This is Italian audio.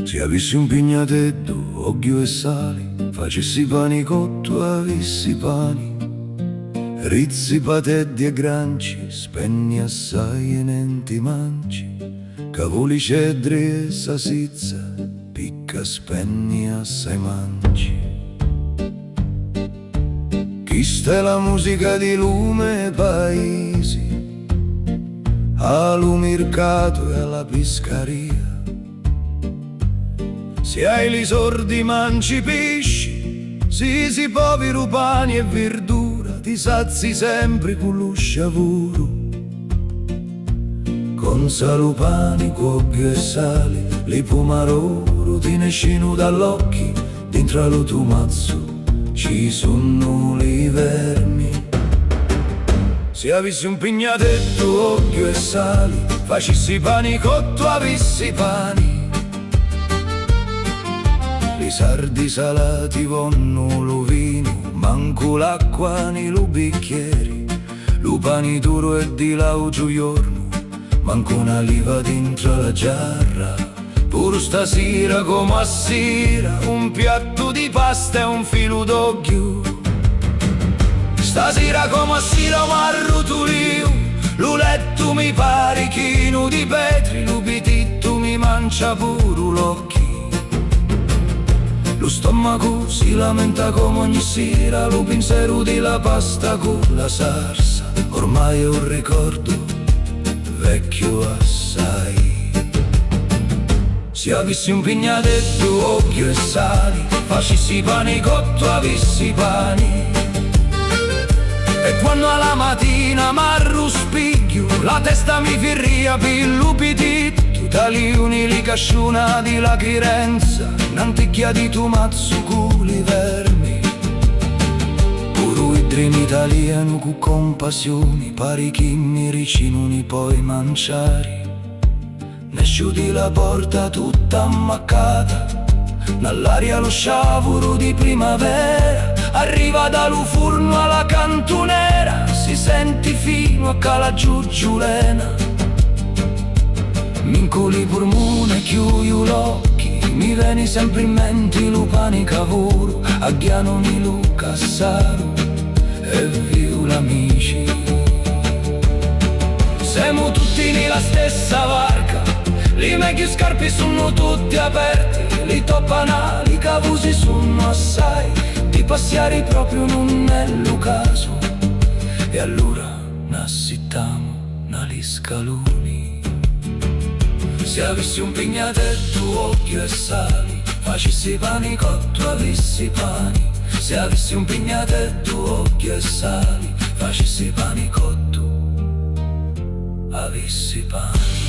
Se avessi un pignateddu, occhio e sali, facessi pani cotto, avessi pani, rizzi, pateddi e granci, spenni assai e nenti manci, cavoli, cedri e sasizza, picca, spenni assai manci. Questa è la musica di lume e paesi, al mercato e alla piscaria. Se hai li sordi mangi pesci, si povero pani e verdura, ti sazi sempre con lo sciavuro. Con salupani, cuochi e sali, li pomaroro ti ne scino dall'occhi, dentro allo tuo mazzo ci sono li vermi. Se avessi un pignateddu, occhio e sali, facessi pani cotto, avessi pani. I sardi salati vonno lo vino, manco l'acqua nei lo bicchieri, lo pani duro e di l'auto giorno, manco una liva dentro la giarra. Pur stasera come a sera, un piatto di pasta e un filo d'occhio. Stasera come a sera m'arrotolio, lo letto mi pare chino di petri, lo pititto mi mangia pure l'occhio. Lo stomaco si lamenta come ogni sera, lo pensiero di la pasta con la salsa, ormai è un ricordo vecchio assai. Se avessi un pignateddu, occhio e sali, facessi pani cotto, avessi pani. E quando alla mattina m'arruspiglio, la testa mi firria per lo pititto, taliuni li casciuna di la chirenza, un'anticchia di tu mazzo con li vermi. Puro idrin italiano con compassione, pari chi mi ricinuni poi manciari. Nesciu di la porta tutta ammaccata, nell'aria lo sciavuro di primavera, arriva dallo furno alla cantonera, si senti fino a cala giugiulena. Mincoli polmone, chiuio l'occhi, mi vieni sempre in mente lo pani cavolo, aghianoni lo cassaro e viu l'amici. Siamo tutti nella stessa barca, li meglio scarpi sono tutti aperti, li toppanali cavusi sono assai, di passiare proprio non è lo caso. E allora nassitamo nagli scaloni. Se avessi un pignateddu, occhio e sali, facessi pani cotto, avessi pani. Se avessi un pignateddu, occhio e sali, facessi pani cotto, avessi pani.